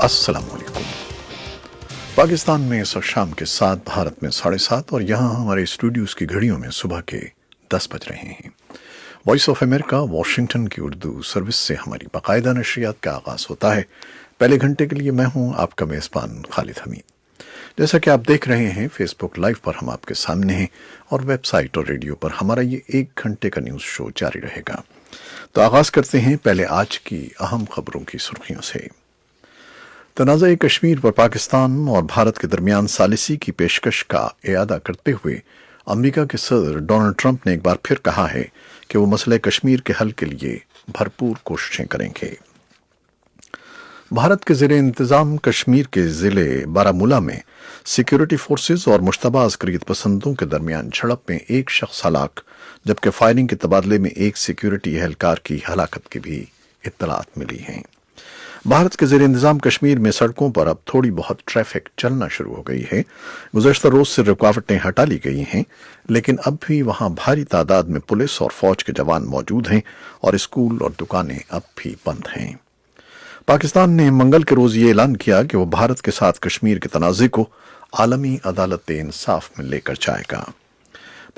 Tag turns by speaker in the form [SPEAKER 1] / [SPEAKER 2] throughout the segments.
[SPEAKER 1] अस्सलाम वालेकुम। पाकिस्तान में इस वक्त शाम के 7, भारत में 7:30 और यहाँ हमारे स्टूडियोज की घड़ियों में सुबह के 10 बज रहे हैं। वॉइस ऑफ अमेरिका वाशिंगटन की उर्दू सर्विस से हमारी बाकायदा नशरियात का आगाज़ होता है। पहले घंटे के लिए मैं हूँ आपका मेज़बान खालिद हमीद। जैसा कि आप देख रहे हैं, फेसबुक लाइव पर हम आपके सामने हैं और वेबसाइट और रेडियो पर हमारा ये 1 घंटे का न्यूज़ शो जारी रहेगा। तो आगाज़ करते हैं पहले आज की अहम खबरों की सुर्खियों से। तनाज़ा कश्मीर पर पाकिस्तान और भारत के दरमियान सालिसी की पेशकश का इयादा करते हुए अमेरिका के सदर डोनाल्ड ट्रंप ने एक बार फिर कहा है कि वो मसले कश्मीर के हल के लिए भरपूर कोशिशें करेंगे। भारत के ज़ेरे इंतज़ाम कश्मीर के ज़िले बारामूला में सिक्योरिटी फोर्सेस और मुश्तबा अस्करियत पसंदों के दरमियान झड़प में एक शख्स हलाक, जबकि फायरिंग के तबादले में एक सिक्योरिटी एहलकार की हलाकत की भी इत्तलात मिली हैं। भारत के ज़ेरे इंतज़ाम कश्मीर में सड़कों पर अब थोड़ी बहुत ट्रैफिक चलना शुरू हो गई है। गुज़श्ता रोज़ से रुकावटें हटा ली गई हैं, लेकिन अब भी वहाँ भारी तादाद में पुलिस और फौज के जवान मौजूद हैं और स्कूल और दुकानें अब भी बंद हैं। पाकिस्तान ने मंगल के रोज़ ये ऐलान किया कि वो भारत के साथ कश्मीर के तनाज़े को आलमी अदालत इंसाफ में लेकर जाएगा।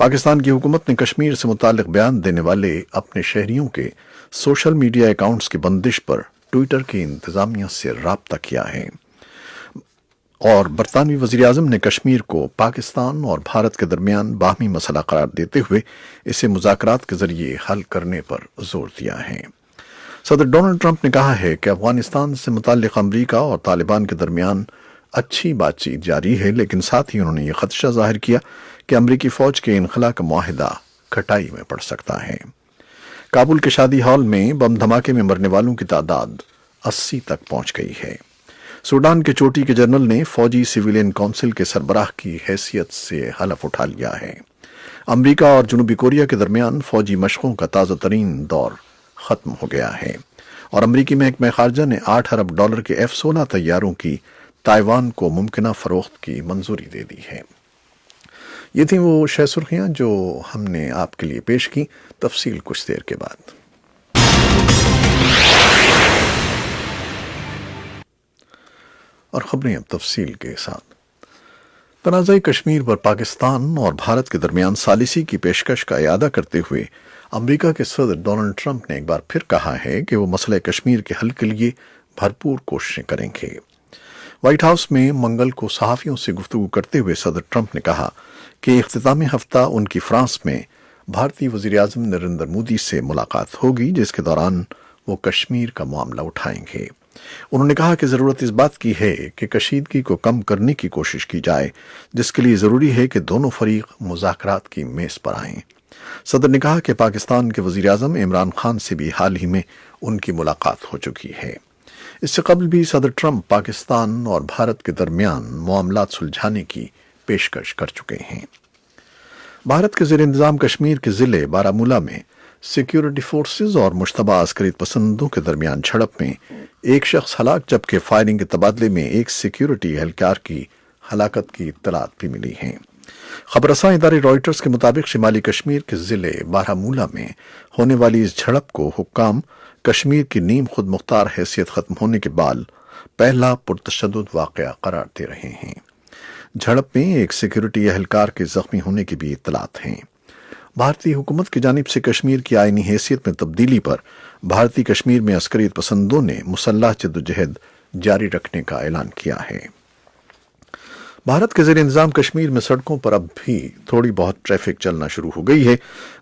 [SPEAKER 1] पाकिस्तान की हुकूमत ने कश्मीर से मुताल्लिक बयान देने वाले अपने शहरियों के सोशल मीडिया अकाउंट्स की बंदिश पर ट्विटर की इंतजामिया से राब्ता किया है और बरतानवी वज़ीर-ए-आज़म ने कश्मीर को पाकिस्तान और भारत के दरमियान बाहमी मसला करार देते हुए इसे मुज़ाकरात के जरिए हल करने पर जोर दिया है। सदर डोनाल्ड ट्रंप ने कहा है कि अफगानिस्तान से मुताल्लिक अमरीका और तालिबान के दरमियान अच्छी बातचीत जारी है, लेकिन साथ ही उन्होंने ये खदशा जाहिर किया कि अमरीकी फ़ौज के इनखला का मुआहिदा खटाई में पड़ सकता है। काबुल के शादी हॉल में बम धमाके में मरने वालों की तादाद 80 तक पहुंच गई है। सूडान के चोटी के जनरल ने फौजी सिविलियन काउंसिल के सरबराह की हैसियत से हलफ उठा लिया है। अमेरिका और जनूबी कोरिया के दरमियान फौजी मशकों का ताज़ा तरीन दौर ख़त्म हो गया है और अमरीकी महकमा ख़ारजा ने $8 अरब के F-16 तैयारों की ताइवान को मुमकिना फ़रोख्त की मंजूरी दे दी है। ये थी वो शह सुर्खियाँ जो हमने आपके लिए पेश की। तफसील कुछ देर के बाद। और खबरें अब तफसील के साथ। तनाज़ा कश्मीर पर पाकिस्तान और भारत के दरमियान सालिसी की पेशकश का इयादा करते हुए अमेरिका के सदर डोनाल्ड ट्रंप ने एक बार फिर कहा है कि वो मसले कश्मीर के हल के लिए भरपूर कोशिशें करेंगे। व्हाइट हाउस में मंगल को सहाफ़ियों से गुफ्तगू करते हुए सदर ट्रंप ने कहा कि इख्तितामी हफ्ता उनकी फ्रांस में भारतीय वज़ीर-ए-आज़म नरेंद्र मोदी से मुलाकात होगी, जिसके दौरान वो कश्मीर का मामला उठाएंगे। उन्होंने कहा कि ज़रूरत इस बात की है कि कशीदगी को कम करने की कोशिश की जाए, जिसके लिए ज़रूरी है कि दोनों फरीक मुज़ाकरात की मेज़ पर आएं। सदर ने कहा कि पाकिस्तान के वज़ीर-ए-आज़म इमरान खान से भी हाल ही में उनकी मुलाकात हो चुकी है। इससे कबल भी सदर ट्रंप पाकिस्तान और भारत के दरमियान मामलात सुलझाने की पेशकश कर चुके हैं। भारत के ज़ेर इंतज़ाम कश्मीर के ज़िले बारामूला में सिक्योरिटी फोर्सेस और मुश्तबा अस्करियत पसंदों के दरमियान झड़प में एक शख्स हलाक, जबकि फायरिंग के तबादले में एक सिक्योरिटी एहलकार की हलाकत की इत्तलात भी मिली हैं। खबरसां इदारे रॉयटर्स के मुताबिक शिमाली कश्मीर के ज़िले बारामूला में होने वाली इस झड़प को हुक्काम कश्मीर की नीम खुद मुख्तार हैसियत ख़त्म होने के बाद पहला पुरतशद्दुद वाक़या करार दे रहे हैं। झड़प में एक सिक्योरिटी एहलकार के जख्मी होने की भी इत्तलात हैं। भारतीय हुकूमत की जानिब से कश्मीर की आईनी हैसियत में तब्दीली पर भारतीय कश्मीर में अस्करियत पसंदों ने मुसल्लह जद्दोजहद जारी रखने का ऐलान किया है। भारत के ज़ेरे इंतज़ाम कश्मीर में सड़कों पर अब भी थोड़ी बहुत ट्रैफिक चलना शुरू हो गई है।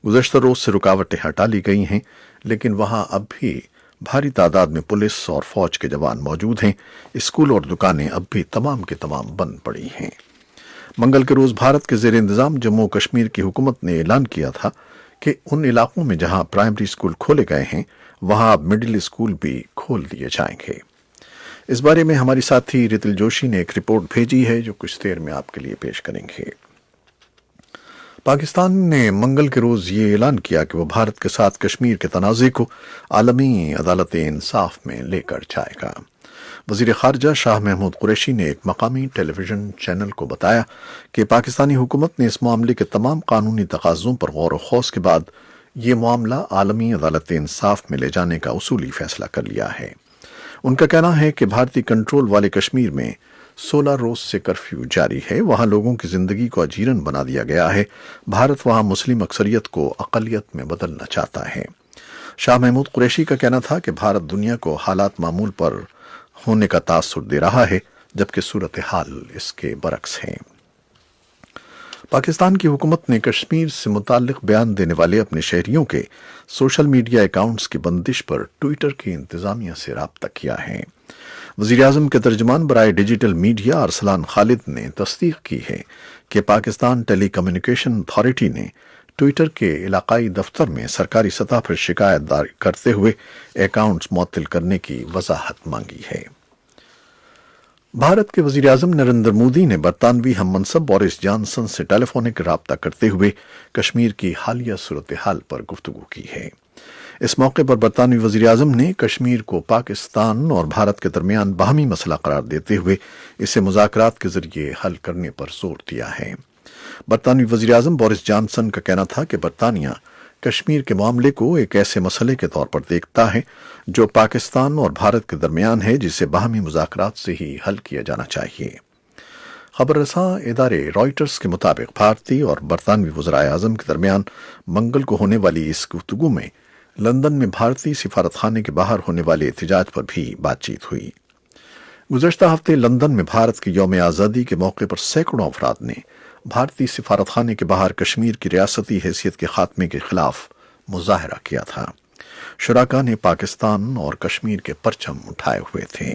[SPEAKER 1] गुज़श्ता रोज़ से रुकावटें हटा ली गई हैं, लेकिन वहाँ अब भी भारी तादाद में पुलिस और फौज के जवान मौजूद हैं। स्कूल और दुकानें अब भी तमाम के तमाम बंद पड़ी हैं। मंगल के रोज़ भारत के ज़ेरे इंतज़ाम जम्मू कश्मीर की हुकूमत ने ऐलान किया था कि उन इलाकों में जहाँ प्राइमरी स्कूल खोले गए हैं, वहाँ अब मिडिल स्कूल भी खोल दिए जाएंगे। इस बारे में हमारी साथी रितिल जोशी ने एक रिपोर्ट भेजी है जो कुछ देर में आपके लिए पेश करेंगे। पाकिस्तान ने मंगल के रोज़ ये ऐलान किया कि वो भारत के साथ कश्मीर के तनाज़े को आलमी अदालत इंसाफ में लेकर जाएगा। वज़ीर ख़ारजा शाह महमूद कुरैशी ने एक मकामी टेलीविज़न चैनल को बताया कि पाकिस्तानी हुकूमत ने इस मामले के तमाम कानूनी तकाज़ों पर गौर व खौस के बाद ये मामला आलमी अदालत इंसाफ में ले जाने का उसूली फ़ैसला कर लिया है। ان کا کہنا ہے کہ بھارتی کنٹرول والے کشمیر میں 16 روز سے کرفیو جاری ہے، وہاں لوگوں کی زندگی کو اجیرن بنا دیا گیا ہے۔ بھارت وہاں مسلم اکثریت کو اقلیت میں بدلنا چاہتا ہے۔ شاہ محمود قریشی کا کہنا تھا کہ بھارت دنیا کو حالات معمول پر ہونے کا تاثر دے رہا ہے، جبکہ صورتحال اس کے برعکس ہے۔ پاکستان کی حکومت نے کشمیر سے متعلق بیان دینے والے اپنے شہریوں کے سوشل میڈیا اکاؤنٹس کی بندش پر ٹوئٹر کی انتظامیہ سے رابطہ کیا ہے۔ وزیراعظم کے ترجمان برائے ڈیجیٹل میڈیا ارسلان خالد نے تصدیق کی ہے کہ پاکستان ٹیلی کمیونیکیشن اتھارٹی نے ٹوئٹر کے علاقائی دفتر میں سرکاری سطح پر شکایت دائر کرتے ہوئے اکاؤنٹس معطل کرنے کی وضاحت مانگی ہے۔ بھارت کے وزیراعظم نریندر مودی نے برطانوی ہم منصب بورس جانسن سے ٹیلی فونک رابطہ کرتے ہوئے کشمیر کی حالیہ صورتحال پر گفتگو کی ہے۔ اس موقع پر برطانوی وزیراعظم نے کشمیر کو پاکستان اور بھارت کے درمیان باہمی مسئلہ قرار دیتے ہوئے اسے مذاکرات کے ذریعے حل کرنے پر زور دیا ہے۔ برطانوی وزیراعظم بورس جانسن کا کہنا تھا کہ برطانیہ کشمیر کے معاملے کو ایک ایسے مسئلے کے طور پر دیکھتا ہے جو پاکستان اور بھارت کے درمیان ہے، جسے باہمی مذاکرات سے ہی حل کیا جانا چاہیے۔ خبر رساں ادارے رائٹرز کے مطابق بھارتی اور برطانوی وزرائے اعظم کے درمیان منگل کو ہونے والی اس گفتگو میں لندن میں بھارتی سفارت خانے کے باہر ہونے والے احتجاج پر بھی بات چیت ہوئی۔ گزشتہ ہفتے لندن میں بھارت کے یوم آزادی کے موقع پر سینکڑوں افراد نے بھارتی سفارت خانے کے باہر کشمیر کی ریاستی حیثیت کے خاتمے کے خلاف مظاہرہ کیا تھا۔ شرکاء نے پاکستان اور کشمیر کے پرچم اٹھائے ہوئے تھے۔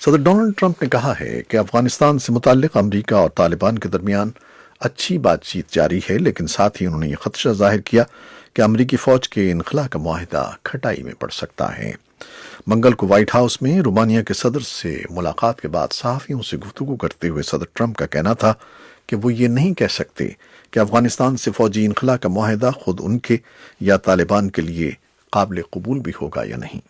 [SPEAKER 1] صدر ڈونلڈ ٹرمپ نے کہا ہے کہ افغانستان سے متعلق امریکہ اور طالبان کے درمیان اچھی بات چیت جاری ہے، لیکن ساتھ ہی انہوں نے یہ خدشہ ظاہر کیا کہ امریکی فوج کے انخلا کا معاہدہ کھٹائی میں پڑ سکتا ہے۔ منگل کو وائٹ ہاؤس میں رومانیہ کے صدر سے ملاقات کے بعد صحافیوں سے گفتگو کرتے ہوئے صدر ٹرمپ کا کہنا تھا کہ وہ یہ نہیں کہہ سکتے کہ افغانستان سے فوجی انخلا کا معاہدہ خود ان کے یا طالبان کے لیے قابل قبول بھی ہوگا یا نہیں۔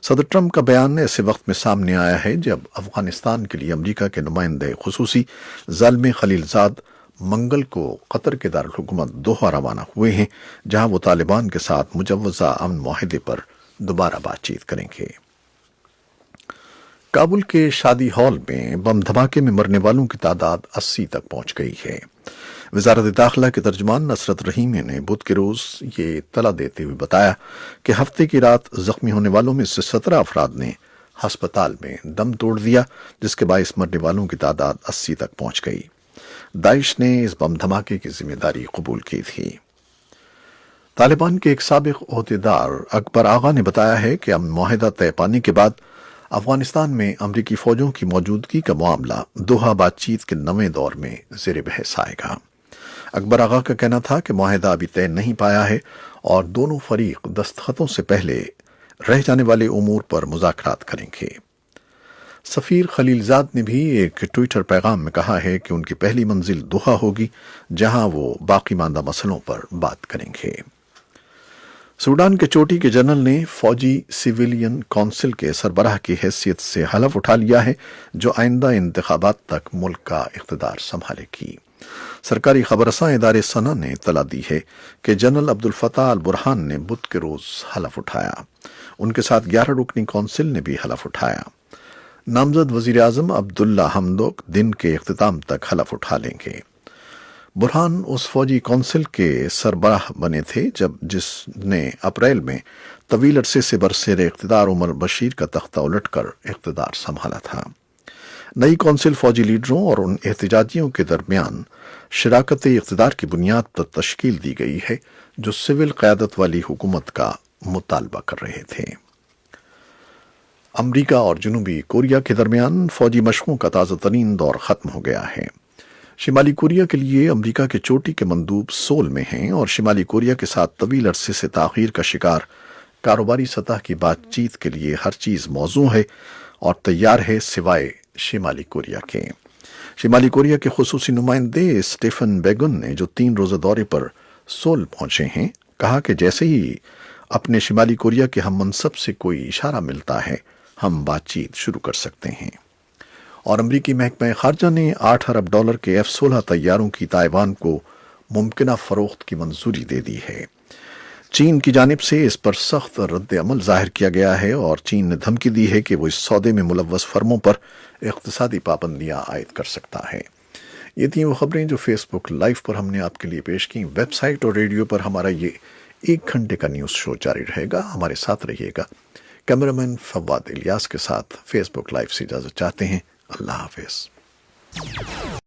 [SPEAKER 1] صدر ٹرمپ کا بیان ایسے وقت میں سامنے آیا ہے جب افغانستان کے لیے امریکہ کے نمائندے خصوصی زلمے خلیل زاد منگل کو قطر کے دارالحکومت دوحہ روانہ ہوئے ہیں، جہاں وہ طالبان کے ساتھ مجوزہ امن معاہدے پر دوبارہ بات چیت کریں گے۔ کابل کے شادی ہال میں بم دھماکے میں مرنے والوں کی تعداد 80 تک پہنچ گئی ہے۔ وزارت داخلہ کے ترجمان نصرت رحیمی نے بدھ کے روز یہ اطلاع دیتے ہوئے بتایا کہ ہفتے کی رات زخمی ہونے والوں میں سے 17 افراد نے ہسپتال میں دم توڑ دیا، جس کے باعث مرنے والوں کی تعداد 80 تک پہنچ گئی۔ داعش نے اس بم دھماکے کی ذمہ داری قبول کی تھی۔ طالبان کے ایک سابق عہدیدار اکبر آغا نے بتایا ہے کہ امن معاہدہ طے پانے کے بعد افغانستان میں امریکی فوجوں کی موجودگی کا معاملہ دوحہ بات چیت کے نویں دور میں زیر بحث آئے گا۔ اکبر آغا کا کہنا تھا کہ معاہدہ ابھی طے نہیں پایا ہے اور دونوں فریق دستخطوں سے پہلے رہ جانے والے امور پر مذاکرات کریں گے۔ سفیر خلیل زاد نے بھی ایک ٹوئیٹر پیغام میں کہا ہے کہ ان کی پہلی منزل دوحہ ہوگی، جہاں وہ باقی ماندہ مسئلوں پر بات کریں گے۔ سوڈان کے چوٹی کے جنرل نے فوجی سویلین کونسل کے سربراہ کی حیثیت سے حلف اٹھا لیا ہے، جو آئندہ انتخابات تک ملک کا اقتدار سنبھالے گی۔ سرکاری خبر رساں ادارے سنا نے اطلاع دی ہے کہ جنرل عبدالفتاح البرہان نے بدھ کے روز حلف اٹھایا۔ ان کے ساتھ 11 رکنی کونسل نے بھی حلف اٹھایا۔ نامزد وزیر اعظم عبداللہ حمدوک دن کے اختتام تک حلف اٹھا لیں گے۔ برہان اس فوجی کونسل کے سربراہ بنے تھے جس نے اپریل میں طویل عرصے سے برسر اقتدار عمر بشیر کا تختہ الٹ کر اقتدار سنبھالا تھا۔ نئی کونسل فوجی لیڈروں اور ان احتجاجیوں کے درمیان شراکت اقتدار کی بنیاد پر تشکیل دی گئی ہے جو سول قیادت والی حکومت کا مطالبہ کر رہے تھے۔ امریکہ اور جنوبی کوریا کے درمیان فوجی مشقوں کا تازہ ترین دور ختم ہو گیا ہے۔ شمالی کوریا کے لیے امریکہ کے چوٹی کے مندوب سول میں ہیں اور شمالی کوریا کے ساتھ طویل عرصے سے تاخیر کا شکار کاروباری سطح کی بات چیت کے لیے ہر چیز موزوں ہے اور تیار ہے سوائے شمالی کوریا کے۔ شمالی کوریا کے خصوصی نمائندے اسٹیفن بیگن نے جو 3 روزہ دورے پر سول پہنچے ہیں، کہا کہ جیسے ہی اپنے شمالی کوریا کے ہم منصب سے کوئی اشارہ ملتا ہے، ہم بات چیت شروع کر سکتے ہیں۔ اور امریکی محکمہ خارجہ نے $8 ارب کے F-16 طیاروں کی تائیوان کو ممکنہ فروخت کی منظوری دے دی ہے۔ چین کی جانب سے اس پر سخت رد عمل ظاہر کیا گیا ہے اور چین نے دھمکی دی ہے کہ وہ اس سودے میں ملوث فرموں پر اقتصادی پابندیاں عائد کر سکتا ہے۔ یہ تھیں وہ خبریں جو فیس بک لائیو پر ہم نے آپ کے لیے پیش کی۔ ویب سائٹ اور ریڈیو پر ہمارا یہ 1 گھنٹے کا نیوز شو جاری رہے گا، ہمارے ساتھ رہیے گا۔ کیمرامین فواد الیاس کے ساتھ فیس بک لائیو سے اجازت چاہتے ہیں۔ اللہ حافظ۔